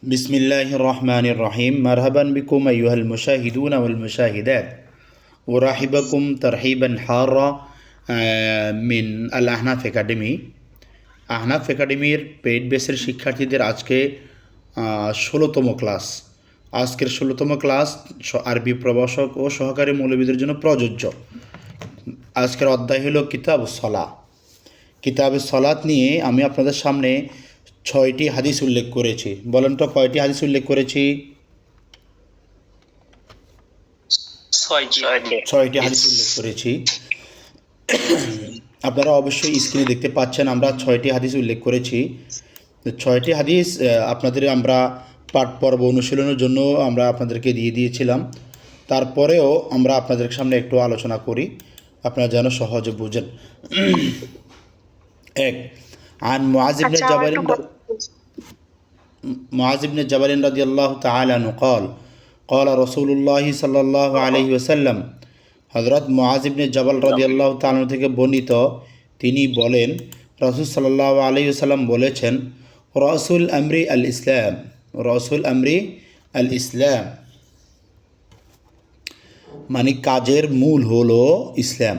بسم الله الرحمن الرحيم مرحبا بكم أيها المشاهدون والمشاهدات أرحبكم ترحيبا حارا من الأحناف academy Ahnaf একাডেমির paid বেসের শিক্ষার্থীদের আজকে 16তম ক্লাস। আজকের 16তম ক্লাস আরবি প্রভাষক ও সহকারী মৌলবীদের জন্য প্রযোজ্য। আজকের অধ্যায় হলো কিতাবুস সালাহ। কিতাবুস সালাত নিয়ে আমি আপনাদের সামনে 6টি হাদিস উল্লেখ করেছি। বলেন তো কয়টি হাদিস উল্লেখ করেছি? 6টি হাদিস উল্লেখ করেছি। আপনারা অবশ্যই স্ক্রিনে দেখতে পাচ্ছেন আমরা 6টি হাদিস উল্লেখ করেছি। 6টি হাদিস আপনাদের আমরা পাঠ পর্ব অনুশীলনের জন্য আমরা আপনাদেরকে দিয়ে দিয়েছিলাম। তারপরেও আমরা আপনাদের সামনে একটু আলোচনা করি, আপনারা যেন সহজে বুঝেন। এক, عن معاذ بن جبل رضي الله تعالى عنه قال قال رسول الله صلى الله عليه وسلم হযরত মুআজ ইবনে জাবাল রাদিয়াল্লাহু তাআলা থেকে বর্ণিত, তিনি বলেন রাসূল সাল্লাল্লাহু আলাইহি ওয়াসাল্লাম বলেছেন, রাসূল আমরি আল ইসলাম, রাসূল আমরি আল ইসলাম মানে কাজের মূল হলো ইসলাম।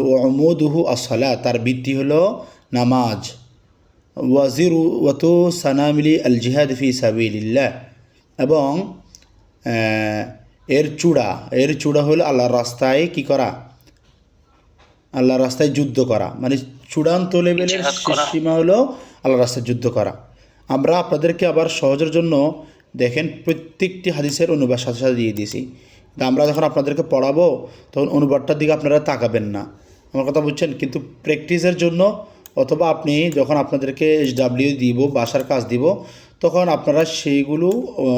ওয়াউমুদুহু as-সালাত, তার ভিত্তি হলো নামাজ। ওয়াজিরুওয়াতু সানামিলি আল জিহাদ ফি সাবিলিল্লাহ, এবং এর চূড়া হলো আল্লাহর রাস্তায় কি করা, আল্লাহর রাস্তায় যুদ্ধ করা, মানে চূড়ান্ত লেভেলের সীমা হলো আল্লাহর রাস্তায় যুদ্ধ করা। আমরা আপনাদেরকে আবার সহজের জন্য দেখেন প্রত্যেকটি হাদিসের অনুবাদ সাথে সাথে দিয়ে দিয়েছি। আমরা যখন আপনাদেরকে পড়াবো তখন অনুবাদটার দিকে আপনারা তাকাবেন না, আমার কথা বুঝছেন। কিন্তু প্র্যাকটিসের জন্য অথবা আপনি যখন আপনাদেরকে SW দিব, বাসার কাজ দিব, তখন আপনারা সেইগুলো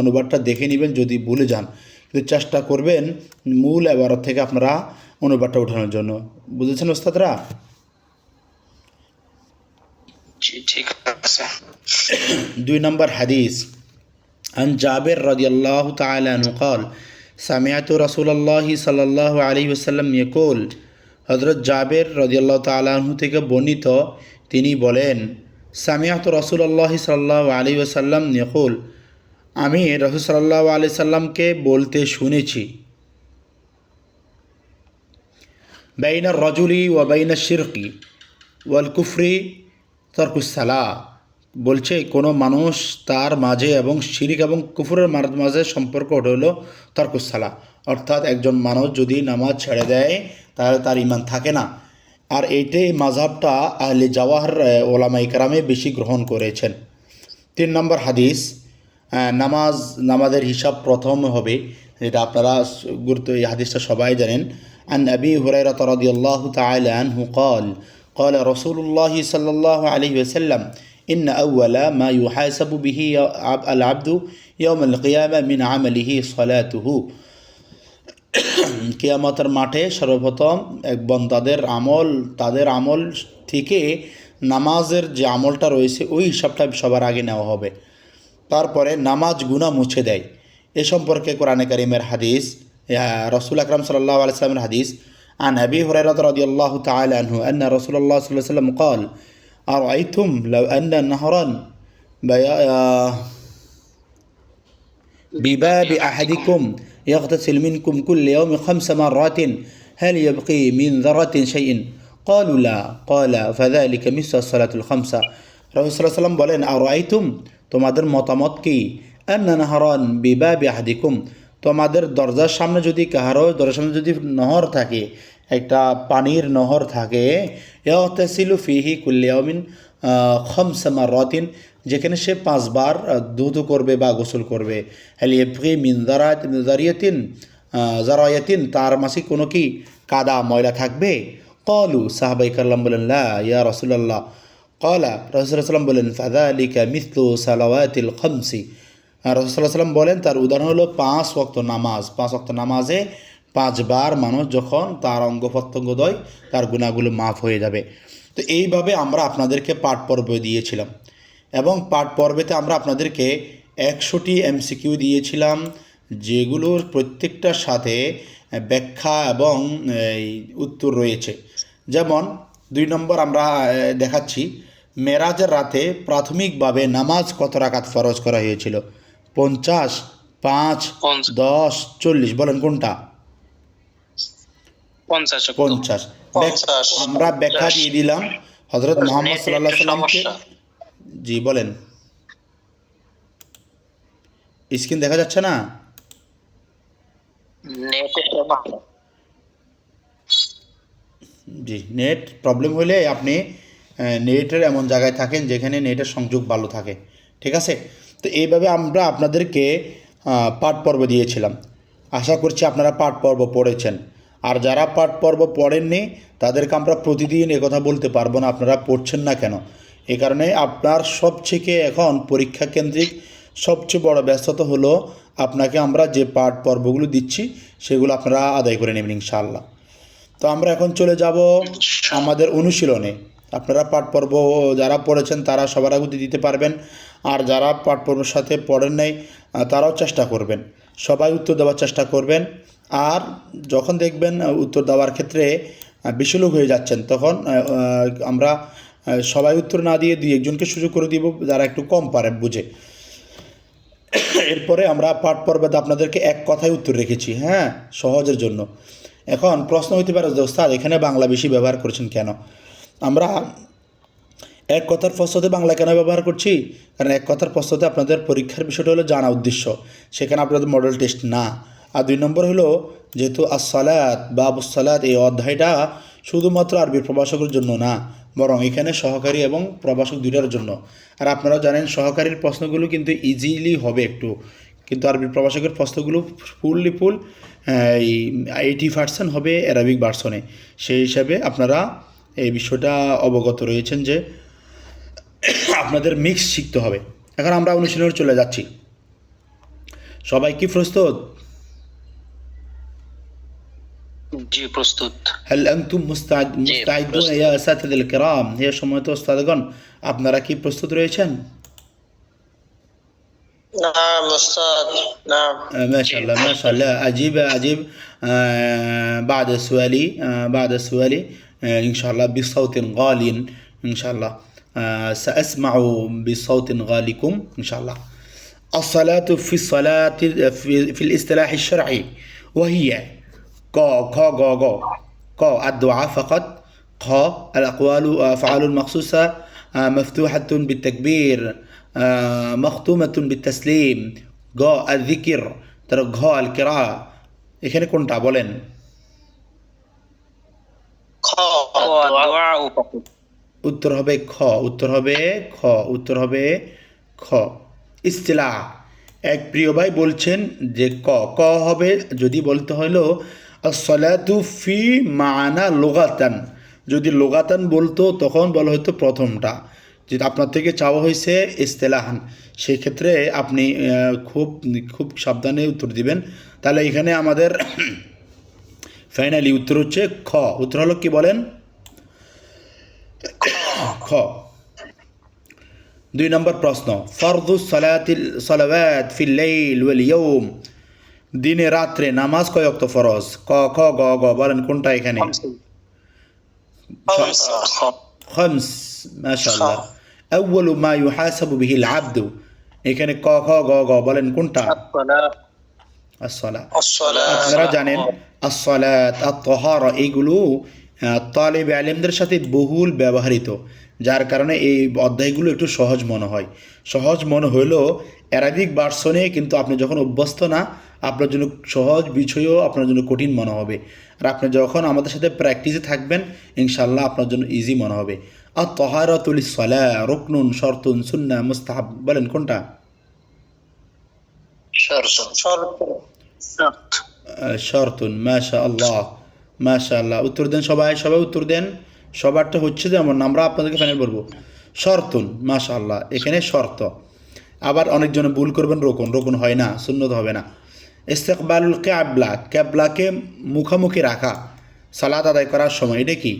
অনুবাদটা দেখে নেবেন যদি ভুলে যান। কিন্তু চেষ্টা করবেন মূল এবারত থেকে আপনারা অনুবাদটা উঠানোর জন্য। বুঝেছেন ওস্তাদরা? ঠিক আছে। 2 নম্বর হাদিস, عن جابر رضي الله تعالى عنه قال سمعت رسول الله صلى الله عليه وسلم يقول, হযরত জাবের রাদিয়াল্লাহু তাআলা আনহু থেকে বর্ণিত, তিনি বলেন, সামিআতু রাসূলুল্লাহি সাল্লাল্লাহু আলাইহি ওয়াসাল্লাম ইয়াকুল, আমি রাসূল সাল্লাল্লাহু আলাইহি সাল্লামকে বলতে শুনেছি, বাইনার রাজুলি ওয়া বাইনাশ শিরকি ওয়াল কুফরি তারকুস সালাহ, বলছে কোনো মানুষ তার মাঝে এবং শিরিক এবং কুফরের মাঝে সম্পর্ক হলো তারকুস সালাহ, অর্থাৎ একজন মানুষ যদি নামাজ ছেড়ে দেয় তাহলে তার ঈমান থাকে না। আর এইটাই মাযহাবটা আহলে জাওয়াহর ওলামায়ে কেরামে বেশি গ্রহণ করেছেন। 3 নম্বর হাদিস, নামাজের হিসাব প্রথম হবে, যেটা আপনারা গুরুত্ব, এই হাদিসটা সবাই জানেন। عن أبي هريرة رضي الله تعالى عنه قال قال رسول الله صلى الله عليه وسلم إن أول ما يحاسب به العبد يوم القيامة من عمله صلاته, কিয়ামতের মাঠে সর্বপ্রথম এক বান্দাদের তাদের আমল থেকে নামাজের যে আমলটা রয়েছে ওই হিসাবটা সবার আগে নেওয়া হবে। তারপরে নামাজ গুনাহ মুছে দেয়। এ সম্পর্কে কোরআনে কারীমের হাদিস, রাসূল আকরাম সাল্লাল্লাহু আলাইহি ওয়াসাল্লামের হাদিস, عن أبي هريرة رضي الله تعالى عنه أن رسول الله صلى الله عليه وسلم قال أرأيتم لو أن نهرا بباب أحدكم يغتسل منكم كل يوم 5 مرات هل يبقي من ذرة شيء قالوا لا قال فذلك مثل الصلاة الخمسة। রাসূল সাল্লাল্লাহু আলাইহি ওয়াসাল্লাম বলেন, আরাইতুম, তোমাদের মতামত কি, আন্না নাহরান বিবাবি আহাদিকুম, তোমাদের দরজার সামনে যদি দরজার সামনে যদি নহর থাকে, একটা পানির নহর থাকে, ইয়াগতাসিলু ফিহি কুল্লি ইয়াউমিন 5 মারাতিন, যেখানে সে 5 বার দুধ করবে বা গোসল করবে। হাল ইয়াবগি মিন যারায়াতিন, তার মাঝে কোনো কি কাদা ময়লা থাকবে? ক্বালু, সাহাবায়ে কেরাম বলেন, লা ইয়া রাসূলুল্লাহ। ক্বালা, রাসূল সাল্লাল্লাহু আলাইহি ওয়াসাল্লাম বলেন, ফাযালিকা মিথলু সালাওয়াতিল খামসি, রাসূল সাল্লাল্লাহু আলাইহি ওয়াসাল্লাম বলেন তার উদাহরণ হলো 5 ওয়াক্ত নামাজ। 5 ওয়াক্ত নামাজে 5 বার মানুষ যখন তার অঙ্গ প্রত্যঙ্গ দয়, তার গুনাহগুলো মাফ হয়ে যাবে। তো এইভাবে আমরা আপনাদেরকে পাঠ পর্ব দিয়েছিলাম, এবং পাঠ পর্বেতে আমরা আপনাদেরকে 100টি MCQ দিয়েছিলাম, যেগুলোর প্রত্যেকটার সাথে ব্যাখ্যা এবং উত্তর রয়েছে। যেমন 2 নম্বর আমরা দেখাচ্ছি, মেরাজের রাতে প্রাথমিকভাবে নামাজ কত রাকাত ফরজ করা হয়েছিল? 50, 5, 10, 40, বলেন কোনটা? 50 50। আমরা ব্যাখ্যা দিয়ে দিলাম হযরত মুহাম্মদ সাল্লাল্লাহু আলাইহি সাল্লামকে। জি বলেন। স্ক্রিন দেখা যাচ্ছে না? জি, নেট প্রবলেম হলে আপনি নেটের এমন জায়গায় থাকেন যেখানে নেটের সংযোগ ভালো থাকে, ঠিক আছে? তো এইভাবে আমরা আপনাদেরকে পাঠ পর্ব দিয়েছিলাম। আশা করছি আপনারা পাঠ পর্ব পড়েছেন। আর যারা পাঠ পর্ব পড়েননি তাদেরকে আমরা প্রতিদিন একথা বলতে পারবো না আপনারা পড়ছেন না কেন। এই কারণে আপনার সবথেকে এখন পরীক্ষা কেন্দ্রিক সবচেয়ে বড় ব্যস্ততা হলো আপনাকে আমরা যে পাঠ পর্বগুলো দিচ্ছি সেগুলো আপনারা আদায় করে নেবেন ইনশাআল্লাহ। তো আমরা এখন চলে যাব আমাদের অনুশীলনে। আপনারা পাঠ পর্ব যারা পড়েছেন তারা সবার আগে দিতে পারবেন, আর যারা পাঠ পর্বের সাথে পড়েন নাই তারাও চেষ্টা করবেন, সবাই উত্তর দেওয়ার চেষ্টা করবেন। আর যখন দেখবেন উত্তর দেওয়ার ক্ষেত্রে বিশালক হয়ে যাচ্ছেন তখন আমরা সবাই উত্তর না দিয়ে দুই একজনকে সুযোগ করে দিব যারা একটু কম পারে বুঝে। এরপরে আমরা পাঠ পর্বে আপনাদেরকে এক কথায় উত্তর রেখেছি, হ্যাঁ, সহজের জন্য। এখন প্রশ্ন হইতে পারে যে ওস্তাদ এখানে বাংলা বেশি ব্যবহার করছেন কেন? আমরা এক কথার প্রশ্নতে বাংলা কেন ব্যবহার করছি? কারণ এক কথার প্রশ্নতে আপনাদের পরীক্ষার বিষয়টা হলো জানা উদ্দেশ্য, সেখানে আপনাদের মডেল টেস্ট না। আর দুই নম্বর হলো যেহেতু আসসালাত বা আবুসালাত এই অধ্যায়টা শুধুমাত্র আরবি প্রভাষকের জন্য না, বরং এখানে সহকারী এবং প্রভাষক দুইটার জন্য। আর আপনারা জানেন সহকারীর প্রশ্নগুলো কিন্তু ইজিলি হবে একটু, কিন্তু আরবি প্রভাষকের প্রশ্নগুলো ফুল 80% হবে অ্যারাবিক ভার্সনে। সেই হিসাবে আপনারা এই বিষয়টা অবগত রয়েছেন যে আপনাদের মিক্স শিখতে হবে। এখন আমরা অনুশীলনে চলে যাচ্ছি। সবাই কি প্রস্তুত? জি প্রস্তুত। هل أنتم مستعدون يا أساتذة الكرام؟ হে সম্মানিত ওস্তাদগণ, আপনারা কি প্রস্তুত রয়েছেন? نعم أستاذ نعم. ما شاء الله ما شاء الله. أجيب بعد سؤالي إن شاء الله بصوت غال إن شاء الله. سأسمع بصوت غالكم إن شاء الله. الصلاة في الاصطلاح الشرعي وهي ق الدعاء فقط، ق الأقوال أفعال المخصوصة مفتوحة بالتكبير مختومة بالتسليم، গ الذكر، তার ঘ القراءة। এখানে কোনটা বলেন? খ الدعاء فقط। উত্তর হবে খ। ইস্তিলাহ, এক প্রিয় ভাই বলছেন যে ক হবে যদি বলতে হলো আসসালাতু ফি মানা লুগাতান, যদি লুগাতান বলতো তখন বলা হতো প্রথমটা। যেটা আপনার থেকে চাওয়া হয়েছে ইস্তিলাহান, সেই ক্ষেত্রে আপনি খুব সাবধানে উত্তর দিবেন। তাহলে এখানে আমাদের ফাইনালি উত্তর হচ্ছে খ। উত্তর হলো কি বলেন? খ। 2 নম্বর প্রশ্ন, ফরদু সালাওয়াত ফিল লাইল ওয়াল ইয়াউম, দিনে রাত্রে নামাজ কয় ওয়াক্ত ফরজ? ক খ গ গ, বলেন কোনটা এখানে? খামস। মাশাআল্লাহ। আউয়ালু মা ইউহাসাবু বিহিল আবদু, এখানে ক খ গ গ, বলেন কোনটা? আসসালাত। আপনারা জানেন আসসালাত আত-তাহারা এইগুলো তালিব ইলমদের সাথে বহুল ব্যবহৃত, যার কারণে এই অধ্যায়গুলো একটু সহজ মনে হলেও অ্যারাবিক ভার্সনে কিন্তু আপনি যখন অভ্যস্ত না আপনার জন্য সহজ বিষয়ও আপনার জন্য কঠিন মনে হবে। আর আপনি যখন আমাদের সাথে প্র্যাকটিসে থাকবেন ইনশাআল্লাহ আপনার জন্য ইজি মনে হবে। আর তাহারাতু লিস-সালাহ রুকনুন শরতুন সুন্নাহ মুস্তাহাব, বলেন কোনটা? শরতুন। মাশাআল্লাহ। উত্তর দেন সবাই উত্তর দেন। সবারটা হচ্ছে যেমন আমরা আপনাদেরকে ফাইনাল বলবো শরতুন। মাশাআল্লাহ, এখানে শর্ত। আবার অনেকজনে ভুল করবেন রুকুন হয় না, সুন্নত হবে না। ইস্তিকবালুল কিবলাকে মুখামুখি রাখা সালাত আদায় করার সময়, এটা কি?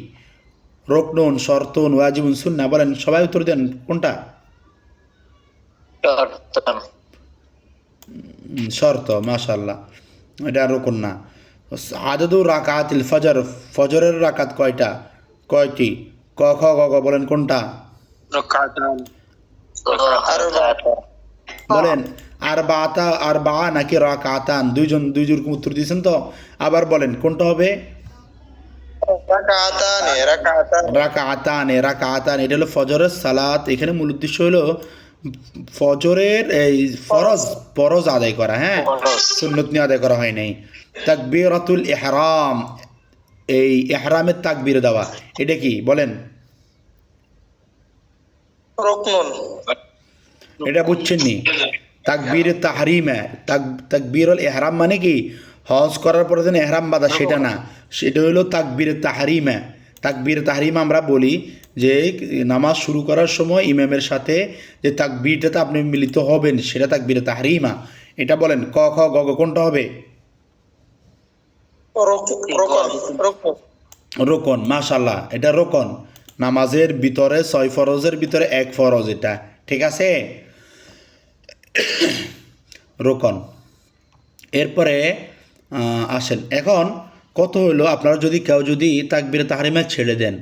রুকনুন শরতুন ওয়াজিবুন সুন্নাহ, বলেন সবাই উত্তর দেন কোনটা? শর্ত। মাশাআল্লাহ, এটা রুকুন না। আদাদু রাকাতিল ফজরের রাকাত কয়টি? ক খ গ গ, বলেন কোনটা? রাকাতান বলেন আর বা নাকি রাকাতান, দুইজন উত্তর দিয়েছেন তো, আবার বলেন কোনটা হবে? রাকাতান, এটা হলো ফজরের সালাত। এখানে মূল উদ্দেশ্য হলো ফজরের এই ফরজ আদায় করা, হ্যাঁ, সুন্নত নিয়ে আদায় করা হয় নাই। তাকবীরাতুল ইহরাম, এই ইহরামের তাকবীর দেওয়া, এটা কি বলেন? রুকনুন এটা বুঝছেন নি? তাকবীর তাহরিমা, তাকবীরুল ইহরাম মানে কি হজ করার পরে যেন ইহরাম বাঁধা, সেটা না, সেটা হলো তাকবীর তাহরিমা। তাকবীর তাহরিমা আমরা বলি যে নামাজ শুরু করার সময় ইমামের সাথে যে তাকবীরটাতে আপনি মিলিত হবেন, সেটা তাকবীর তাহরিমা। এটা বলেন ক খ গ ঘ কোনটা হবে? রোকন, মাশাল্লাহ, এটা রোকন। নামাজের ভিতরে 6 ফরজের ভিতরে এক ফরজ, এটা ঠিক আছে, রোকন। এরপরে আসেন, এখন কত হলো, আপনারা যদি কেউ যদি তাকবীর তাহরিমা ছেড়ে দেন,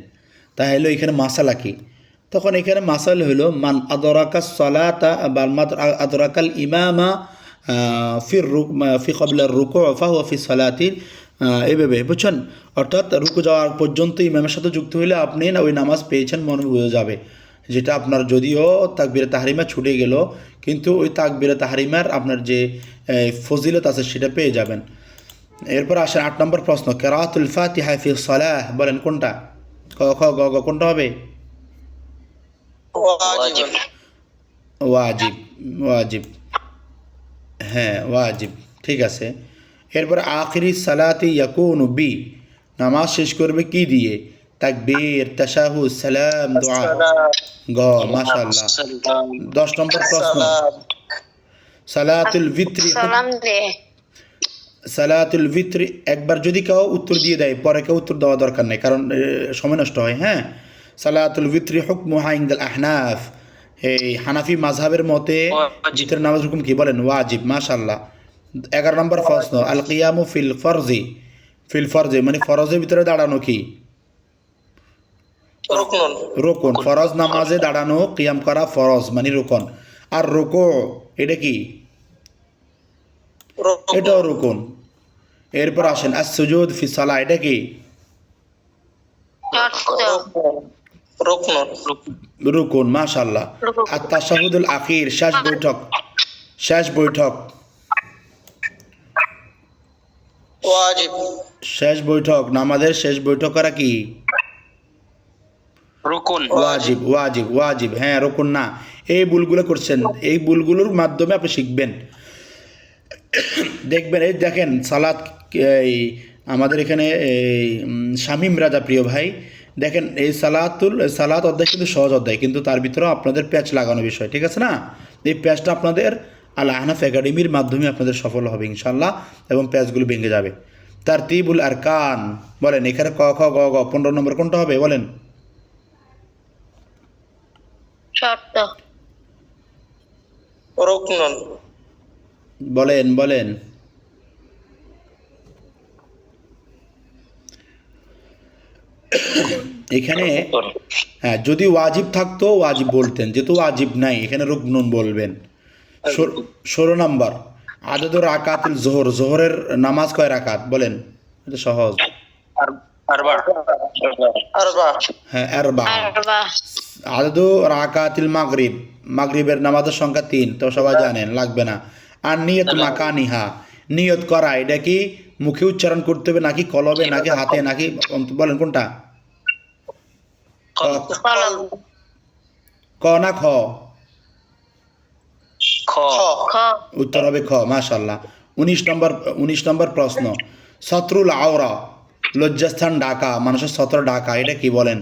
তাহলে এখানে মাসালা কি? তখন এখানে মাসাল হলো মান আদরাকাস সালাতা বা আদরাকাল ইমামা ফি ক্বাবলা রুকু ফাহুয়া ফি সালাতিন, এইভাবে বুঝছেন? অর্থাৎ রুকু যাওয়ার পর্যন্ত ইমামের সাথে যুক্ত হলে আপনি না ওই নামাজ পেয়েছেন মনে বোঝা যাবে, যেটা আপনার যদিও তাকবীরে তাহরিমা ছুটে গেল, কিন্তু ওই তাকবীরে তাহরিমার আপনার যে ফজিলত আছে সেটা পেয়ে যাবেন। এরপর আসেন 8 নম্বর প্রশ্ন, কিরাআতুল ফাতিহা ফি সালাহ, বলেন কোনটা? ক খ গ ঘ কোনটা হবে? ওয়াজিব ওয়াজিব, ওয়াজিব, হ্যাঁ ওয়াজিব, ঠিক আছে। এরপর আখিরি সালাতি ইয়াকুনু বি, নামাজ শেষ করবে কি দিয়ে? তাকবীর, তাশাহুদ, সালাম, দোয়া, গ, মাশাআল্লাহ। 10 নম্বর প্রশ্ন, সালাতুল ভিত্রি, সালাতুল ভিত্রি একবার যদি কেউ উত্তর দিয়ে দেয়, পরে কেউ উত্তর দেওয়া দরকার নেই, কারণ সময় নষ্ট হয়, হ্যাঁ। সালাতুল ভিত্রি হুকমুহা ইনদাল আহনাফ, এই হানাফি মাযহাবের মতে ভিতরের নামাজ হুকুম কি? বলেন ওয়াজিব, মাশাআল্লাহ। 11 নম্বর প্রশ্ন, আল কিয়ামু ফিল ফরজি মানে ফরজের ভিতরে দাঁড়ানো কি? রুকুন, ফরজ নামাজে দাঁড়ানো, কিয়াম করা ফরজ মানে রুকুন। আর রুকু এটা কি? এটাও রুকুন। এরপর আসেন আস সুজুদ ফি সালাহ, এটা কি? রুকুন, মাশাআল্লাহ। আর তাশাহুদুল আখির, শেষ বৈঠক শেষ বৈঠক, নামাজের শেষ বৈঠক করা কি? রুকুন ওয়াজিব, ওয়াজিব, ওয়াজিব, হ্যাঁ রুকুন না। এই ভুলগুলো করছেন, এই ভুলগুলোর মাধ্যমে আপনি শিখবেন, দেখবেন। এই দেখেন সালাত, এই আমাদের এখানে এই শামীম রাজা প্রিয় ভাই, দেখেন এই সালাত অধ্যায় কিন্তু সহজ অধ্যায়, কিন্তু তার ভিতরেও আপনাদের প্যাচ লাগানো বিষয়, ঠিক আছে না? এই প্যাচটা আপনাদের আল আহনাফ একাডেমির মাধ্যমে আপনাদের সফল হবে ইনশাল্লাহ, এবং প্যাচগুলো ভেঙে যাবে। তারতিবুল আরকান, বলেন এখানে ক খ গ ঘ 15 নম্বর কোনটা হবে? বলেন বলেন বলেন এখানে হ্যাঁ, যদি ওয়াজিব থাকতো ওয়াজিব বলতেন, যেহেতু ওয়াজিব নাই এখানে রুকনুন বলবেন। 16 নম্বর, আদাদুর রাকাতুল জোহরের নামাজ কয় রাকাত? বলেন, এটা সহজ, হ্যাঁ আরবা। আদাদু রাকাতিল মাগরিবের নামাজের সংখ্যা 3, তো সবাই জানেন, লাগবে না। আর নিয়ত মাকানিহা, নিয়ত করা, এটা কি মুখে উচ্চারণ করতে হবে নাকি কলবে নাকি হাতে নাকি, বলেন কোনটা? ক না খ? উত্তর হবে খ, মাশাআল্লাহ। 19 নম্বর প্রশ্ন, সতরুল আওরা, লজ্জাস্থান ঢাকা, মানুষের সতর ঢাকা, এটা কি? বলেন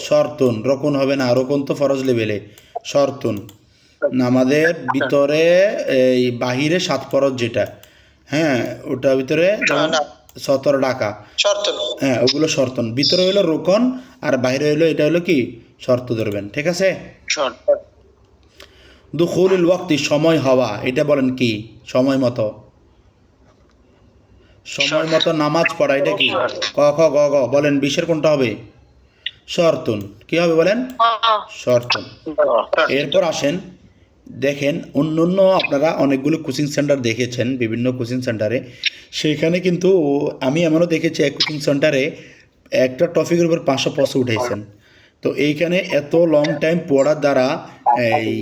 শর্তুন, রকুন হবে না, রকুন তো ফরজ লেভেলে, শর্তুন। নামাজের ভিতরে এই বাহিরে 7 ফরজ যেটা, হ্যাঁ ওটার ভিতরে সতর ঢাকা, হ্যাঁ ওগুলো শর্তন। ভিতরে হইলো রোকন আর বাইরে হইলো, এটা হলো কি? শর্ত ধরবেন, ঠিক আছে। দুখুলুল ওয়াক্তি, সময় হওয়া, এটা বলেন কি? সময় মতো, সময় মতো নামাজ পড়া এটা কি? ক খ গ গ বলেন 20-এর কোনটা হবে? শর্তুন। কি হবে বলেন? শর্তুন। এরপর আসেন, দেখেন অন্য আপনারা অনেকগুলো কোচিং সেন্টার দেখেছেন বিভিন্ন কোচিং সেন্টারে, সেইখানে কিন্তু আমি এমনও দেখেছি এক কোচিং সেন্টারে একটা টপিকের উপর 500 প্রশ্ন উঠাইছেন। তো এইখানে এত লং টাইম পড়ার দ্বারা এই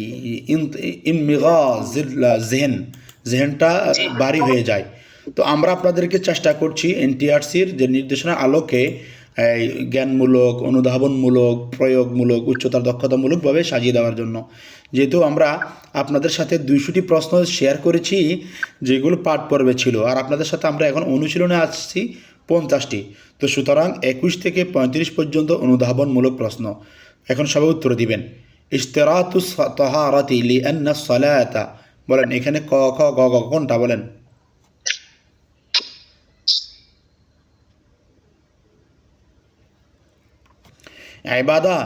জেহেনটা ভারী হয়ে যায়। তো আমরা আপনাদেরকে চেষ্টা করছি এনটিআরসির যে নির্দেশনার আলোকে এই জ্ঞানমূলক, অনুধাবনমূলক, প্রয়োগমূলক, উচ্চতর দক্ষতামূলকভাবে সাজিয়ে দেওয়ার জন্য। যেহেতু আমরা আপনাদের সাথে 200টি প্রশ্ন শেয়ার করেছি যেগুলো পাঠ পর্বে ছিল, আর আপনাদের সাথে আমরা এখন অনুশীলনে আসছি 50টি। তো সুতরাং 21 থেকে 35 পর্যন্ত অনুধাবনমূলক প্রশ্ন। এখন সবাই উত্তর দিবেন। ইশতিরাতুস তাহারাতি লিআন্না সালাতা, বলেন এখানে ক খ গ গ কোনটা বলেন? ইবাদা,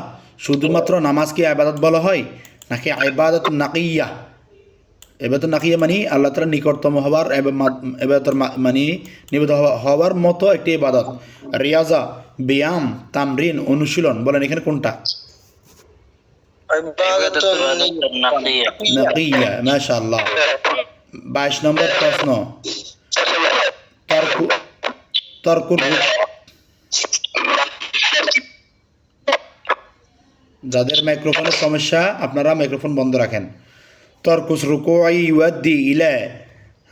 শুধুমাত্র নামাজকে ইবাদত বলা হয় নাকি ইবাদত নাকিয়া? ইবাদত নাকিয়া মানে আল্লাহ তাআলার নিকটতম হওয়ার ইবাদতের মানে নিবেদন হওয়ার মতো একটি ইবাদত। রিয়াজা, ব্যায়াম, তামরিন, অনুশীলন, বলেন এখানে কোনটা? নাকিয়া, মাশাআল্লাহ। 22 নম্বর প্রশ্ন, তর্ক তর্কুর যাদের মাইক্রোফোনের সমস্যা আপনারা মাইক্রোফোন বন্ধ রাখেন। তরকুস রুকুই ইউয়াদ্দি ইলা,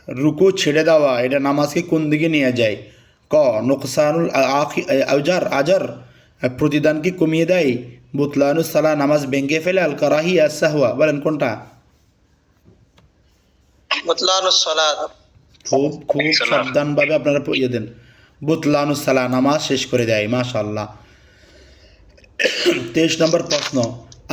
রুকু ছেড়ে দেওয়া এটা নামাজকে কোন দিকে নিয়ে যায়? ক নুকসানুল আজার, প্রতিদান কি কমিয়ে দেয়? বুতলানুস সালা, নামাজ ভেঙে ফেলে। আল কারাহিয়া সাহওয়া, বলেন কোনটা? বুতলানুস সালাত। খুব খুব সাবধানভাবে আপনারা ইয়ে দেন। বুতলানুস সালা, নামাজ শেষ করে দেয়। মাশাআল্লাহ। 23 নম্বর প্রশ্ন,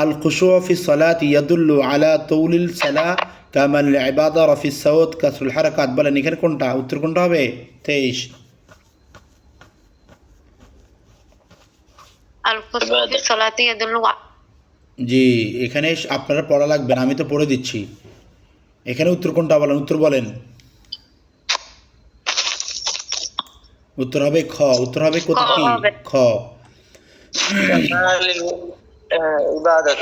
আল খুশু ফি সালাত ইয়াদুল্লু আলা তৌলিল সালা কামাল ইবাদা রফি সাউত কাসরুল হারাকাত, বলেন এখানে কোনটা? উত্তর কোনটা হবে? 23। জি, এখানে আপনারা পড়া লাগবে না, আমি তো পড়ে দিচ্ছি। এখানে উত্তর কোনটা বলেন? উত্তর বলেন। উত্তর হবে খ। উত্তর হবে কত কি? খ। ইবাদত।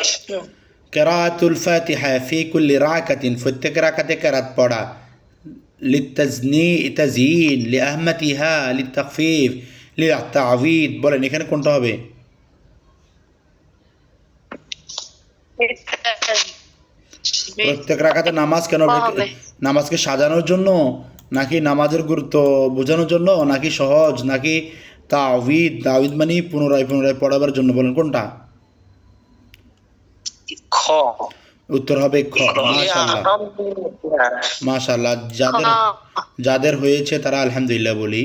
কিরাআতুল ফাতিহা ফি কুল্লি রাকাতিন, প্রত্যেক রাকাতে কিরাত পড়া। লিতাজনীন লিআহমাতিহা লিতাখফিফ লিতা'যীদ, বলেন এখানে কোনটা হবে? প্রত্যেক রাকাতে নামাজ কেন? নামাজকে সাজানোর জন্য নাকি নামাজের গুরুত্ব বোঝানোর জন্য নাকি সহজ নাকি তাওয়িদ মানে পুনরায় পুনরায় পড়াবার জন্য, বলেন কোনটা? খ। উত্তর হবে খ। মাশাআল্লাহ, মাশাআল্লাহ। যাদের হয়েছে তারা আলহামদুলিল্লাহ বলি।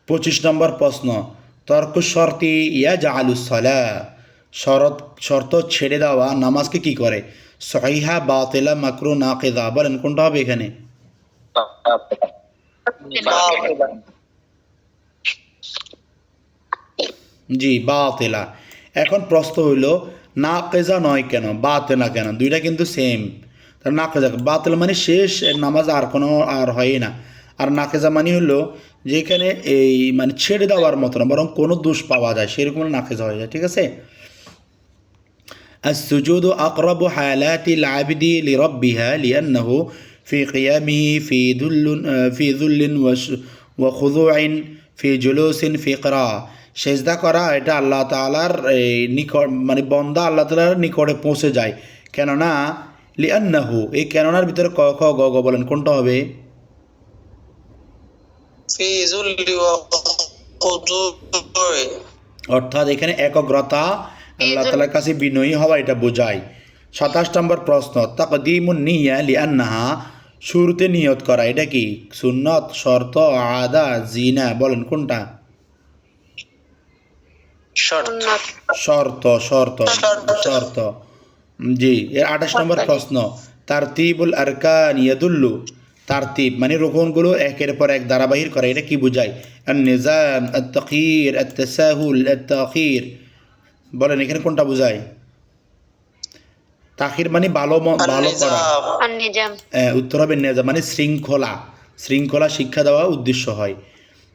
25 নম্বর প্রশ্ন, তর্ক শর্তি ইয়াজআলুস সালাহ, শর্ত ছেড়ে দেওয়া নামাজকে কি করে? সহিহা, বাতিলা, মাকরুহ, নাকিদা, বলেন কোনটা হবে এখানে? জি, বাতিলা। এখন প্রশ্ন হইল নাকিজা নয় কেন, বাতিলা কেন? দুইটা কিন্তু সেম। তার নাকিজা, বাতিল মানে শেষ, নামাজ আর কোনো আর হয় না। আর নাকিজা মানে হলো যেখানে এই মানে ছেড়ে দেওয়ার মতো না, বরং কোনো দোষ পাওয়া যায় সেরকম নাকিজা হয়ে যায়। ঠিক আছে। السجود أقرب حالات العبد لربها لأنه في قيامه في ذل وخضوع في جلوس في قراءة, সেজদা করা এটা আল্লাহ তাআলার নিকট মানে বন্দা আল্লাহ তাআলার নিকটে পৌঁছে যায়। কেননা লিআন্নাহু, এই কেননার ভিতরে ক খ গ গ, বলেন কোনটা হবে? ফি যুল্লি ওয়া খুদুই, অর্থাৎ এখানে একাগ্রতা, আল্লাহ তাআলার কাছে বিনয়ী হওয়া এটা বোঝায়। 27 নম্বর প্রশ্ন, তাকদীমুন নিয়া লিআন্নাহা, শুরুতে নিয়ত করা এটা কি? সুন্নত, শর্ত, আদা, জিনা, বলেন কোনটা? শর্ত। শর্ত। জি। এর 28 নম্বর প্রশ্ন, তারতিবুল আরকান ইয়াদুল্লু, তারতিব মানে রুকনগুলো একের পর এক ধারাবাহিক করা এটা কি বোঝায়? আন-নিজাম, আত-তাখির, আত-তাসাহুল, আত-তাখির, বলেন এখানে কোনটা বোঝায়? তাখির মানে ভালো করা। উত্তর হবে নিজাম মানে শৃঙ্খলা, শৃঙ্খলা শিক্ষা দেওয়া উদ্দেশ্য হয়।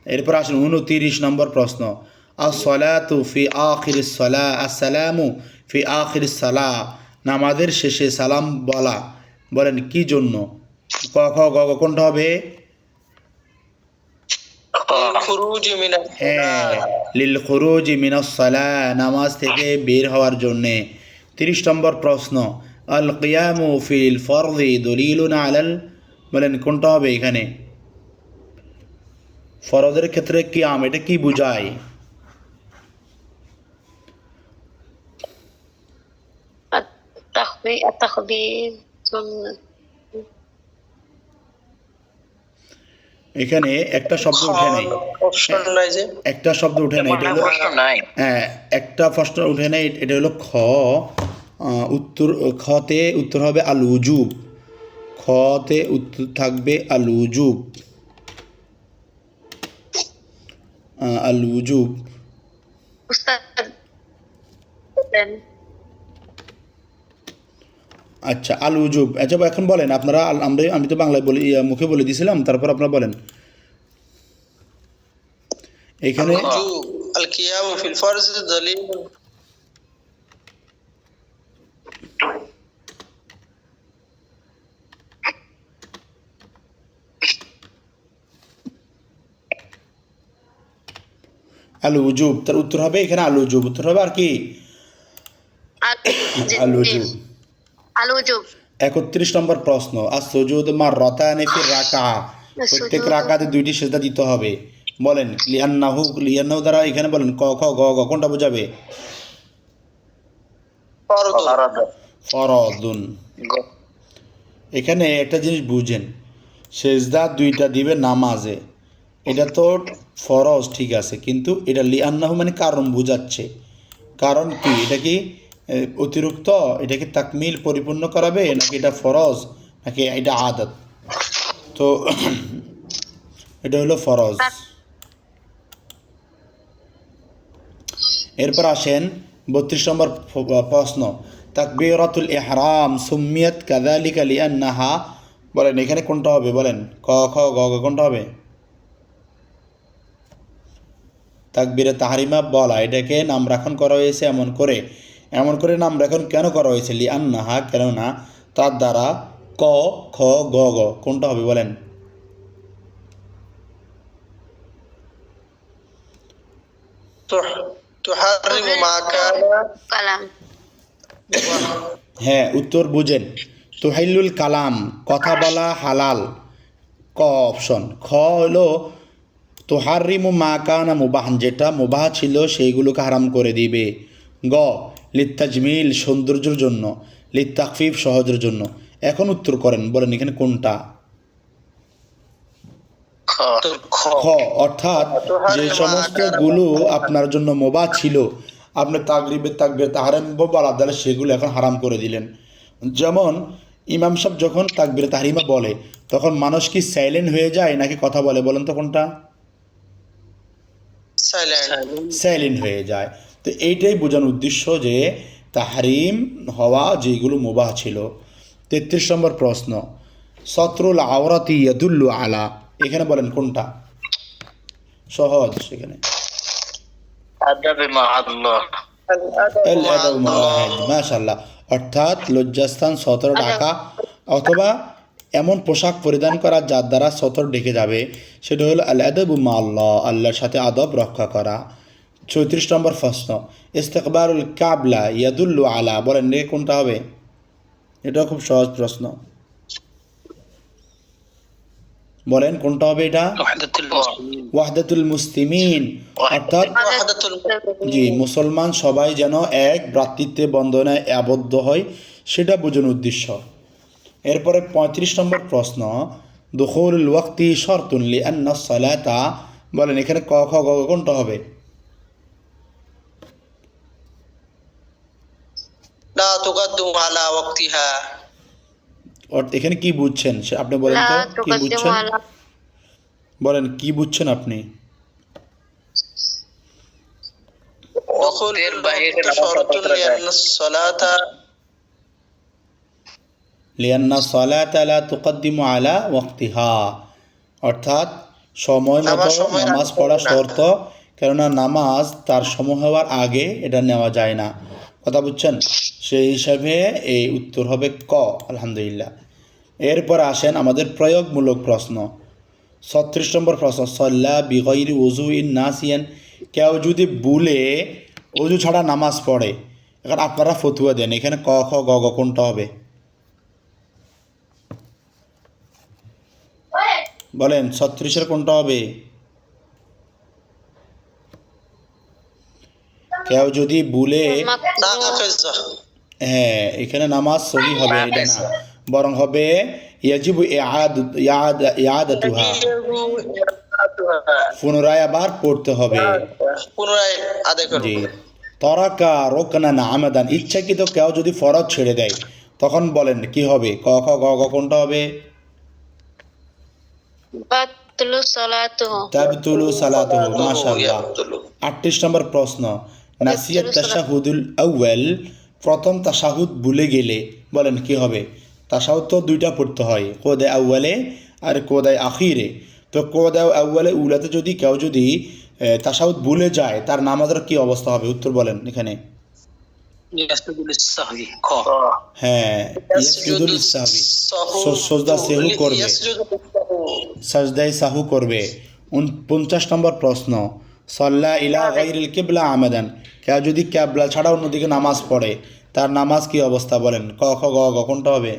এরপর আসুন 29 নম্বর প্রশ্ন, as-salatu ফি আখিরিস সালাহ, আসসালামু ফি আখিরিস সালাহ, নামাজের শেষে সালাম বলা, বলেন কি জন্য? ক খ গ ঘ কোনটা হবে? الخروج من হ্যাঁ, الصلاة লিল খুরুজি মিনাস সালাহ, নামাজ থেকে বের হওয়ার জন্যে। 30 নম্বর প্রশ্ন, আল কিয়ামু ফিল ফরদি দলিলুন আলাল, বলেন কোনটা হবে এখানে? ফরজের ক্ষেত্রে কিয়াম এটা কি বোঝায়? التخبير سنة এখানে একটা শব্দ উঠে নেই, অপশন নাই যে একটা শব্দ উঠে নেই, এটা হলো হ্যাঁ, একটা প্রশ্ন উঠে নেই, এটা হলো খ। উত্তর খতে উত্তর হবে আল উজুব, খতে উত্তর থাকবে আল উজুব, আল উজুব। أستاذ আচ্ছা, আল উজুব। আচ্ছা এখন বলেন আপনারা, আমি তো বাংলায় বলি, মুখে বলে দিয়েছিলাম, তারপর আপনারা বলেন এখানে। الوجوب القيام في الفرض دليل আল উজুব, তার উত্তর হবে এখানে আল উজুব, উত্তর হবে আর কি আল উজুব। الوجوب 31 নম্বর প্রশ্ন, আর সুজুদ মাররাতানি ফির রাকা, প্রত্যেক রাকাতে দুইটি সেজদা দিতে হবে, বলেন লিআন্নাহু, লিআন্নাহু দ্বারা এখানে বলেন ক খ গ ঘ কোনটা বোঝাবে? فرض ফরদুন। এখানে একটা জিনিস বুঝেন, সেজদা দুইটা দিবে নামাজে, এটা তো ফরজ ঠিক আছে, কিন্তু এটা লিআন্নাহু মানে কারণ বোঝাচ্ছে। কারণ কি? এটা কি অতিরিক্ত, এটা কি তাকমিল পরিপূর্ণ করাবে, নাকি এটা ফরজ, নাকি এটা আদত? তো এটা হলো ফরজ। এরপর আসেন 32 নম্বর প্রশ্ন, তাকবীরাতুল ইহরাম সুম্মিয়াত কাযালিকা লিআন্নাহা, বলেন এখানে কোনটা হবে? বলেন ক খ গ ঘ কোনটা হবে? তাকবীরে তাহরিমা বলা, এটাকে নামরাখন করা হয়েছে এমন করে নামরাখন কেন করা হয়েছে? লিআন্নাহা, কেননা তার দ্বারা ক খ গ ঘ কোনটা হবে? বলেন تحرم ما كان كلام হ্যাঁ, উত্তর বুঝেন, তুহাইলুল কালাম, কথা বলা হালাল, ক অপশন। খ হলো তুহারিমু মা কানা মুবাহান, যেটা মুবাহ ছিল সেইগুলোকে হারাম করে দিবে। গ লিত্তাজমিল, সৌন্দর্যের জন্য, লিত্তাকফিফ, সহজের জন্য। এখন উত্তর করেন, বলেন এখানে কোনটা? খ, অর্থাৎ যে সমস্ত গুলো আপনার জন্য মুবাহ ছিল, আপনি তাকবীর তাহরিম বলা দ্বারা সেগুলো এখন হারাম করে দিলেন। যেমন ইমাম সাহেব যখন তাকবীর তাহরিমা বলে, তখন মানুষ কি সাইলেন্ট হয়ে যায় নাকি কথা বলে? বলেন তো কোনটা? সাইলেন্ট হয়ে যায়। তো এইটাই বোঝানোর উদ্দেশ্য যে তাহরিম হওয়া যেগুলো মুবাহ ছিল। 33 নম্বর প্রশ্ন, সতরুল আওরাতি ইয়াদুল্লু আলা, এখানে বলেন কোনটা? সহজ, এখানে আদাব মা আল্লাহ, আল আদাব মাআল, মাশাআল্লাহ, অর্থাৎ লজ্জাস্থান সতর ঢাকা অথবা এমন পোশাক পরিধান করা যার দ্বারা সতর ঢেকে যাবে, সেটা হলো আল আদাবু মা আল্লাহ, আল্লাহর সাথে আদব রক্ষা করা। 34 নম্বর প্রশ্ন, ইস্তিকবারুল কাবলা ইয়াদুল্লু আলা, বলেন কোনটা হবে? এটা খুব সহজ প্রশ্ন, বলেন কোনটা হবে এটা? ওয়াহদাতুল মুসলিমিন, অর্থাৎ জি, মুসলমান সবাই যেন এক ভ্রাতৃত্বে বন্ধনে আবদ্ধ হয়, সেটা বোঝানোর উদ্দেশ্য। এরপরে 35 নম্বর প্রশ্ন, দুখুলুল ওয়াক্তি শর্তুন লিআন্না সালাতা, বলেন এখানে ক খ গ ঘ কোনটা হবে? لا تقدم على وقتها এখানে কি বুঝছেন আপনি বলেন তো, لا কি تقدم বুঝছেন? على বলেন কি বুঝছেন আপনি? دخول الوقت شرط لأن الصلاة লিআন্না সালাতা লা তুকদ্দিমু আলা ওয়াক্তিহা, অর্থাৎ সময় মতো নামাজ সময়ের নামাজ আগে পড়া পড়বে না। শর্ত, কেননা নামাজ তার সময় হওয়ার আগে এটা নেওয়া যায় না। কথা বুঝছেন? সেই হিসাবে এই উত্তর হবে ক। আলহামদুলিল্লাহ। এরপর আসেন আমাদের প্রয়োগমূলক প্রশ্ন। 36 নম্বর প্রশ্ন, সল্লা বিগৈরি ওজু ইন নাসিয়ান, কেউ যদি ভুলে অজু ছাড়া নামাজ পড়ে। এখন আপনারা ফতুয়া দেন, এখানে ক খ গ গ কোনটা হবে বলেন? 36-এর কোনটা হবে? কেউ যদি ভুলে, নাকিসা। হ্যাঁ এখানে নামাজ সহি হবে এটা না, বরং হবে ইয়াজিবু ইয়াদাতুহা, পুনরায় আবার পড়তে হবে। পুনরায় আদায় জি। করবে। তরাকা রোকনান আমাদান, ইচ্ছাকৃত কেউ যদি ফরজ ছেড়ে দেয় তখন বলেন কি হবে? ক খ গ গ কোনটা হবে? বাতলু সালাতুহু। তাবতুলু সালাতুহু। মাশাআল্লাহ। 38 নম্বর প্রশ্ন, নাসিয়াত তাশাহুদুল আউয়াল, প্রথম তাশাহুদ ভুলে গেলে বলেন কি হবে? তাশাহুদ তো দুইটা পড়তে হয়, কোদায় আউয়ালে আর কোদায় আখিরে। তো কোদায় আউয়ালে উলাতে যদি কেউ যদি তাশাহুদ ভুলে যায় তার নামাজের কি অবস্থা হবে? উত্তর বলেন এখানে। ইয়াসজুদুল সাহবি খ। হ্যাঁ ইয়াসজুদুল সাহবি, সজদা সেহু করবে, সাজদায়ে সাহু করবে। 49 নম্বর প্রশ্ন, সল্লা ইলা গায়রিল কিবলা আমাদান, কেউ যদি কিবলা ছাড়া অন্যদিকে নামাজ পড়ে তার নামাজ কি অবস্থা বলেন? ক খ গ গ কোনটা হবে?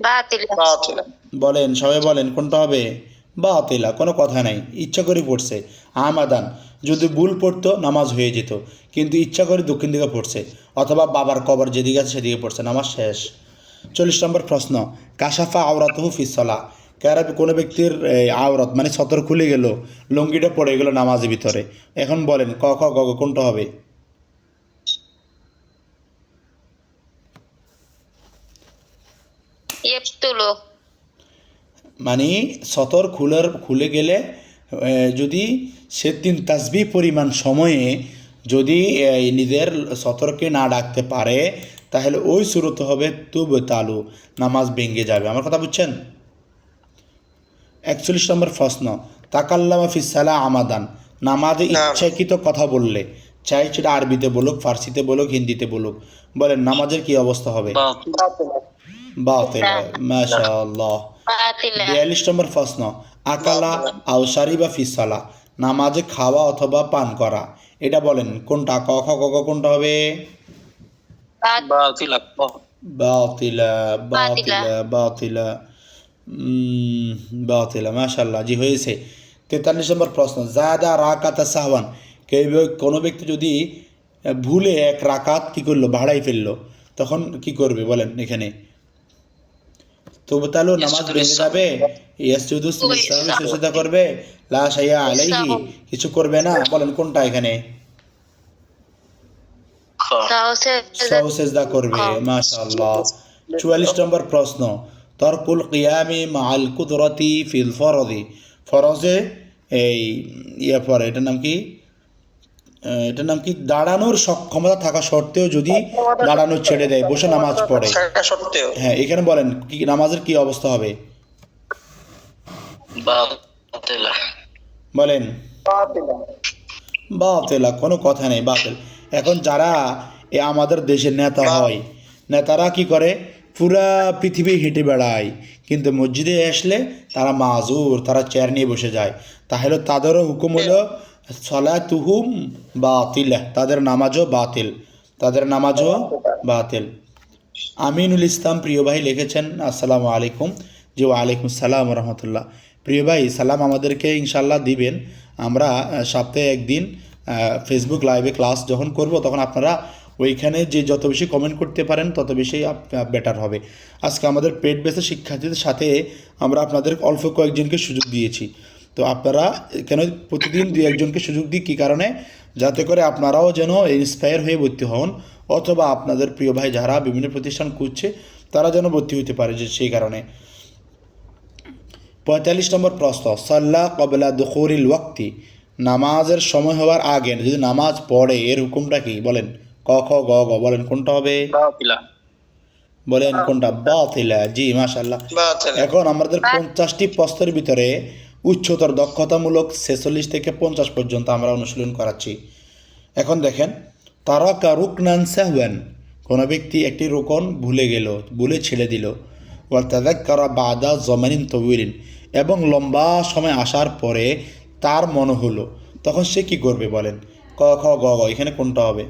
বাতিলা। বাতিলা। বলেন সবাই বলেন কোনটা হবে? বাতিলা, কোনো কথা নাই, ইচ্ছা করে পড়ছে। আমাদান, যদি ভুল পড়তো নামাজ হয়ে যেত, কিন্তু ইচ্ছা করে দক্ষিণ দিকে পড়ছে অথবা বাবার কবর যেদিকে আছে সেদিকে পড়ছে, নামাজ শেষ। 40 নম্বর প্রশ্ন, কাশাফা আওরাতহু ফিসলা, কোনো ব্যক্তির আওরাত মানে সতর খুলে গেল, লুঙ্গিটা পড়ে গেল নামাজের ভিতরে। এখন বলেন ক খ গ গ কোনটা হবে? ইয়াবতুলু। মানে সতর খুলে গেলে যদি সে 3 তাসবিহ পরিমাণ সময়ে যদি নিজের সতরকে না ডাকতে পারে তাহলে ওই সূরত হবে তুব তালু, নামাজ ভেঙে যাবে। আমার কথা বুঝছেন? 41 নম্বর প্রশ্ন, তাকাল্লামা ফিস সালাহ আমাদান, নামাজে ইচ্ছাকৃত কথা বললে, চাই সেটা আরবিতে বলুক, ফার্সিতে বলুক, হিন্দিতে বলুক, বলেন নামাজের কি অবস্থা হবে? বাতিল। মাশাআল্লাহ। বাতিলা। 42 নম্বর প্রশ্ন, আকালা আও শারিবা ফিস সালাহ, নামাজে খাওয়া অথবা পান করা, এটা বলেন কোনটা? ক খ গ ঘ কোনটা হবে? বাতিলা খ। বাতিলা বাতিলা বাতিলা বাতিলা। মাশাআল্লাহ, জি হয়েছে। 43 নম্বর প্রশ্ন, জাদা রাকাতা সাহওয়ান, কোনো ব্যক্তি যদি ভুলে এক রাকাত কী করলো, বাড়াই ফেললো, তখন কি করবে বলেন এখানে? তো তাহলে নামাজ ভেঙে যাবে? ইয়াসজুদু লিসাহবি, সুজদা করবে, লা শাইআ আলাইহি, কিছু করবে না, বলেন কোনটা এখানে? সাহু সেজদা করবে। মাশাআল্লাহ। 44 নম্বর প্রশ্ন, তরকুল কিয়ামি মাআল কুদরতি ফিল ফরদি, ফরজে এই পরে এটার নাম কি দাঁড়ানোর সক্ষমতা থাকা সত্ত্বেও যদি দাঁড়ানো ছেড়ে দেয়, বসে নামাজ পড়ে, সত্ত্বেও হ্যাঁ এখানে বলেন কি নামাজের কি অবস্থা হবে? বাতিলা। বলেন বাতিলা, কোনো কথা নেই, বাতিল। এখন যারা আমাদের দেশের নেতা হয়, নেতারা কি করে? পুরা পৃথিবী হেঁটে বেড়ায়, কিন্তু মসজিদে আসলে তারা মাজুর, তারা চেয়ার নিয়ে বসে যায়। তাহলে তাদেরও হুকুম হলো সলাতুহুম বাতিলা, তাদের নামাজও বাতিল, তাদের নামাজও বাতিল। আমিনুল ইসলাম প্রিয় ভাই লিখেছেন, আসসালামু আলাইকুম। জি ওয়ালাইকুম সালাম রহমতুল্লাহ। প্রিয় ভাই সালাম আমাদেরকে ইনশাল্লাহ দিবেন। আমরা সপ্তাহে একদিন ফেসবুক লাইভে ক্লাস যখন করব তখন আপনারা ওইখানে যে যত বেশি কমেন্ট করতে পারেন তত বেশি বেটার হবে। আজকে আমাদের পেড বেসের শিক্ষার্থীদের সাথে আমরা আপনাদের অল্প কয়েকজনকে সুযোগ দিয়েছি, তো আপনারা কেন প্রতিদিন 2-1জনকে সুযোগ দিই, কী কারণে? যাতে করে আপনারাও যেন ইন্সপায়ার হয়ে ভর্তি হন, অথবা আপনাদের প্রিয় ভাই যারা বিভিন্ন প্রতিষ্ঠান খুঁজছে তারা যেন ভর্তি হতে পারে, যে সেই কারণে। 45 নম্বর প্রশ্ন, সাল্লা কবলা দুখুরিল ওয়াক্তি, নামাজের সময় হওয়ার আগে যদি নামাজ পড়ে এর হুকুমটা কি বলেন? ক খ গ ঘ বলেন কোনটা হবে? বাতিলা। বলেন কোনটা? বাতিলা। জি মাশাআল্লাহ। বাতিল। এখন আমাদের 50টি প্রশ্নের ভিতরে উচ্চতর দক্ষতামূলক 46 থেকে 50 পর্যন্ত আমরা অনুশীলন করাচ্ছি। এখন দেখেন, তারাকা রুকনান সাহওয়ান, কোনো ব্যক্তি একটি রোকন ভুলে ছেড়ে দিল। ওয়া তাযাক্কারা বাদা জামানিন তাওয়িলিন, এবং লম্বা সময় আসার পরে তার মনে হলো, তখন সে কি করবে বলেন? ক খ গ ঘ, এখানে কোনটা হবে?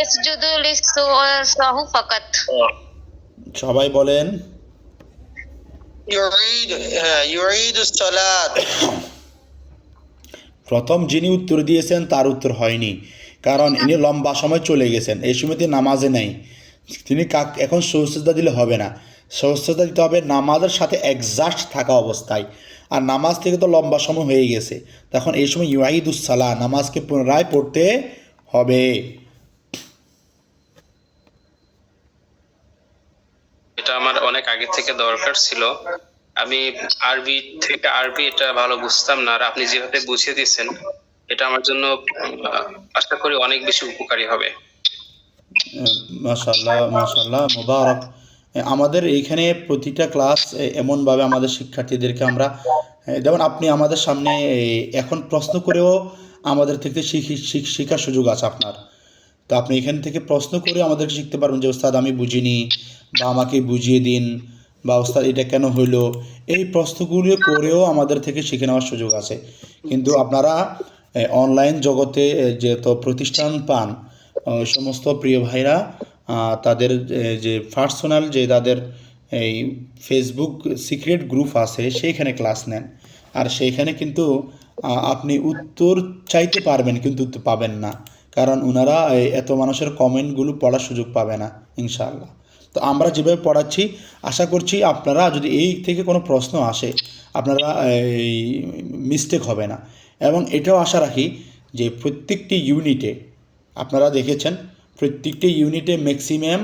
ইসজুদু লিস-সাহু ফাকাত। সবাই বলেন। ইউরিদু সালাত। প্রথম যিনি উত্তর দিয়েছেন তার উত্তর হয়নি, কারণ ইনি লম্বা সময় চলে গেছেন, এই সময় তিনি নামাজে নেই। তিনি এখন সহজতা দিলে হবে না, সহজতা দিতে হবে নামাজের সাথে একজাস্ট থাকা অবস্থায়। আর নামাজ থেকে তো লম্বা সময় হয়ে গেছে, তখন এই সময় ইউঈদুস সালাহ, নামাজকে পুনরায় পড়তে হবে। এটা আমার অনেক আগে থেকে দরকার ছিল। আমি আরবি এটা ভালো বুঝতাম না, আর আপনি যেভাবে বুঝিয়ে দিয়েছেন এটা আমার জন্য আশা করি অনেক বেশি উপকারী হবে। মাশাআল্লাহ মাশাআল্লাহ, মুবারক। আমাদের এইখানে প্রতিটা ক্লাস এমনভাবে আমাদের শিক্ষার্থীদেরকে আমরা, যেমন আপনি আমাদের সামনে এখন প্রশ্ন করেও আমাদের থেকে শেখার সুযোগ আছে আপনার। তো আপনি এখান থেকে প্রশ্ন করে আমাদেরকে শিখতে পারবেন যে ওস্তাদ আমি বুঝিনি, বা আমাকে বুঝিয়ে দিন, বা ওস্তাদ এটা কেন হইলো। এই প্রশ্নগুলো করেও আমাদের থেকে শিখে নেওয়ার সুযোগ আছে। কিন্তু আপনারা অনলাইন জগতে যেহেতু প্রতিষ্ঠান পান, ওই সমস্ত প্রিয় ভাইরা তাদের যে পার্সোনাল যে তাদের এই ফেসবুক সিক্রেট গ্রুপ আছে সেইখানে ক্লাস নেন। আর সেইখানে কিন্তু আপনি উত্তর চাইতে পারবেন কিন্তু উত্তর পাবেন না, কারণ ওনারা এত মানুষের কমেন্টগুলো পড়ার সুযোগ পাবে না ইনশাআল্লাহ। তো আমরা যেভাবে পড়াচ্ছি, আশা করছি আপনারা যদি এই থেকে কোনো প্রশ্ন আসে আপনারা এই মিস্টেক হবে না। এবং এটাও আশা রাখি যে প্রত্যেকটি ইউনিটে আপনারা দেখেছেন, প্রত্যেকটি ইউনিটে ম্যাক্সিমাম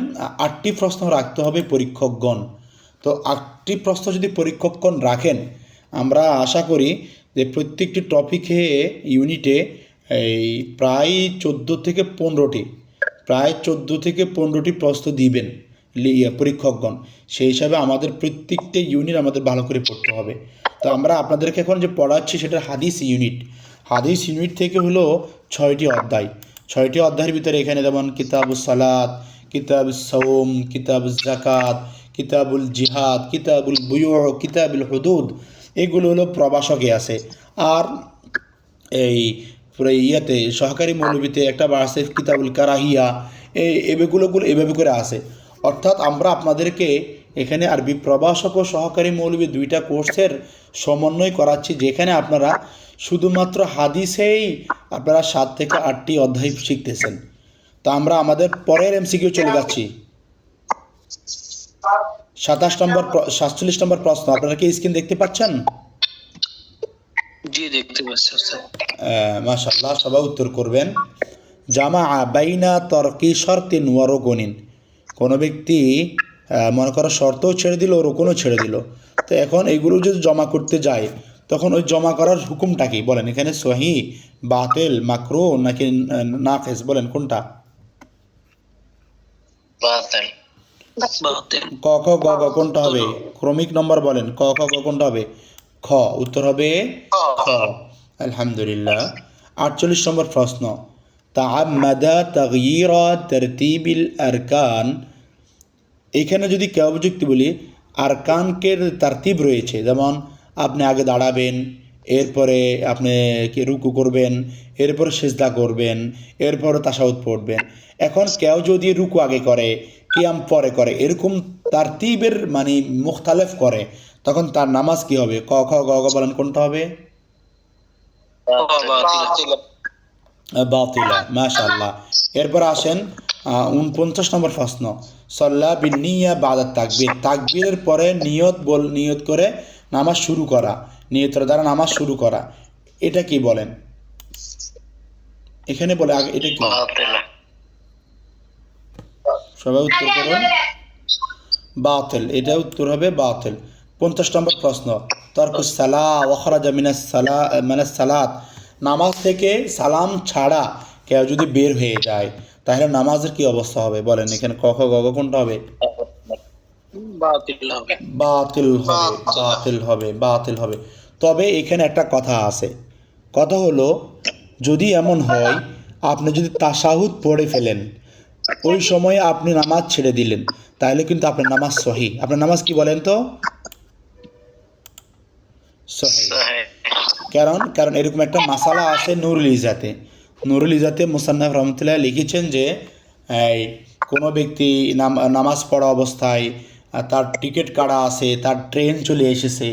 8টি প্রশ্ন রাখতে হবে পরীক্ষকগণ। তো 8টি প্রশ্ন যদি পরীক্ষকগণ রাখেন, আমরা আশা করি যে প্রত্যেকটি টপিকে ইউনিটে এই প্রায় 14 থেকে 15টি প্রশ্ন দিবেন পরীক্ষকগণ। সেই হিসাবে আমাদের প্রত্যেকটা ইউনিট আমাদের ভালো করে পড়তে হবে। তো আমরা আপনাদেরকে এখন যে পড়াচ্ছি সেটা হাদিস ইউনিট থেকে হলো 6টি অধ্যায়। 6টি অধ্যায়ের ভিতরে এখানে যেমন কিতাবুস সালাত, কিতাবুস সাওম, কিতাবুস যাকাত, কিতাবুল জিহাদ, কিতাবুল বুয়ু, কিতাবুল হুদুদ, এগুলো হলো প্রবাসকে আছে। আর এই পুরো ইয়েতে সহকারী মৌলবীতে একটা আছে কিতাবুল কারাহিয়া, এগুলো এভাবে করে আছে। অর্থাৎ আমরা আপনাদেরকে এখানে আরবি প্রবাসক ও সহকারী মৌলবী 2টা কোর্সের সমন্বয় করাচ্ছি, যেখানে আপনারা শুধুমাত্র হাদিসেই আপনারা 7 থেকে 8টি অধ্যায় শিখতেছেন। তা আমরা আমাদের পরের এমসিকিউ চলে যাচ্ছি। 47 নম্বর প্রশ্ন, আপনারা কি স্ক্রিন দেখতে পাচ্ছেন? জি দেখতে পাচ্ছি স্যার। মাশাআল্লাহ, সবাই উত্তর করবেন। জামা বাইনা তরকি শর্তিন ওয়া রুকুনিন, কোনো ব্যক্তি মনে করো শর্তও ছেড়ে দিল, রুকুনও ছেড়ে দিল। তো এখন এইগুলো যদি জমা করতে যায়, তখন ওই জমা করার হুকুমটা কি বলেন? এখানে সহি, বাতিল, মাকরু নাকি নাকিস, বলেন কোনটা? বাতিল। ক খ গ ঘ কোনটা হবে? ক্রমিক নম্বর বলেন, ক খ গ কোনটা হবে? খ, উত্তর হবে খ। আলহামদুলিল্লাহ। 48 নম্বর প্রশ্ন, তাআম্মাদা তাগয়িরা তারতিবিল আরকান, এখানে যদি কেউ যুক্তি বলি, আরকানকের তারতিব রয়েছে, যেমন আপনি আগে দাঁড়াবেন, এরপরে আপনি কি রুকু করবেন, এরপরে সিজদা করবেন, এরপরে তাশাহুদ পড়বেন। এখন কেউ যদি রুকু আগে করে, কিয়াম পরে করে, এরকম তারতিবের মানে মুখতালেফ করে, তখন তার নামাজ কি হবে? ক খ গ ঘ বলেন কোনটা হবে? বাতিলা। মাশাআল্লাহ। এরপর আসেন 49 নম্বর প্রশ্ন, সল্লা বিন্নিয়া বাদা তাকবীর, তাকবীরের পরে নিয়ত করে নামাজ শুরু করা, নিয়তের দ্বারা নামাজ শুরু করা, এটা কি বলেন? এখানে বলে আগে এটা কি? সবাই উত্তর করুন। বাতিল, এটা উত্তর হবে বাতিল। 50 নম্বর প্রশ্ন, তারকুস সালাহ ওয়া খারাজা মিনাস সালাত, নামাজ থেকে সালাম ছাড়া কেউ যদি বের হয়ে যায়, তাহলে নামাজের কি অবস্থা হবে বলেন, এখানে ক খ গ ঘ কোনটা হবে? বাতিল হবে। বাতিল হবে, বাতিল হবে, বাতিল হবে। তবে এখানে একটা কথা আছে, কথা হলো যদি এমন হয় আপনি যদি তাশাহুদ পড়ে ফেলেন, ওই সময়ে আপনি নামাজ ছেড়ে দিলেন, তাহলে কিন্তু আপনার নামাজ সহি। আপনার নামাজ কি বলেন তো? সহি। কারণ কারণ এরকম একটা মাসালা আছে নুরুল ইজাতে মুসান্নাফ রহমতুল্লাহ লিখেছেন যে এই কোনো ব্যক্তি নামাজ পড়া অবস্থায় তার টিকিট কাটা আছে, তার ট্রেন চলে এসেছে,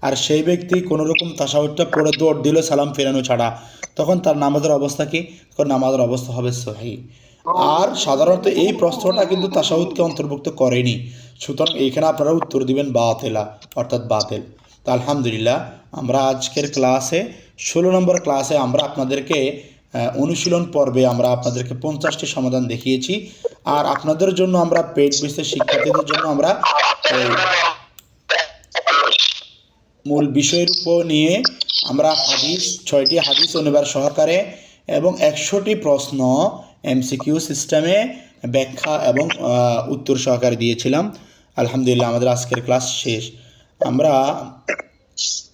আর সেই ব্যক্তি কোনো রকম তাশাহুদটা পড়ে দৌড় দিল সালাম ফেরানো ছাড়া, তখন তার নামাজের অবস্থা কি? তখন নামাজের অবস্থা হবে সহি। আর সাধারণত এই প্রশ্নটা কিন্তু তাশাহুদকে অন্তর্ভুক্ত করেনি, সুতরাং এইখানে আপনারা উত্তর দিবেন বাতিলা, অর্থাৎ বাতিল। তো আলহামদুলিল্লাহ, আমরা আজকের ক্লাসে 16 নম্বর ক্লাসে আমরা আপনাদেরকে অনুশীলন পর্বে আমরা আপনাদেরকে 50টি সমাধান দেখিয়েছি। আর আপনাদের জন্য আমরা পেইড বেসের শিক্ষার্থীদের জন্য আমরা মূল বিষয়ের উপর নিয়ে আমরা 6টি হাদিস অনুবাদ সহকারে এবং 100টি প্রশ্ন এমসিকিউ সিস্টেমে ব্যাখ্যা এবং উত্তর সহকারে দিয়েছিলাম। আলহামদুলিল্লাহ, আমাদের আজকের ক্লাস শেষ। আমরা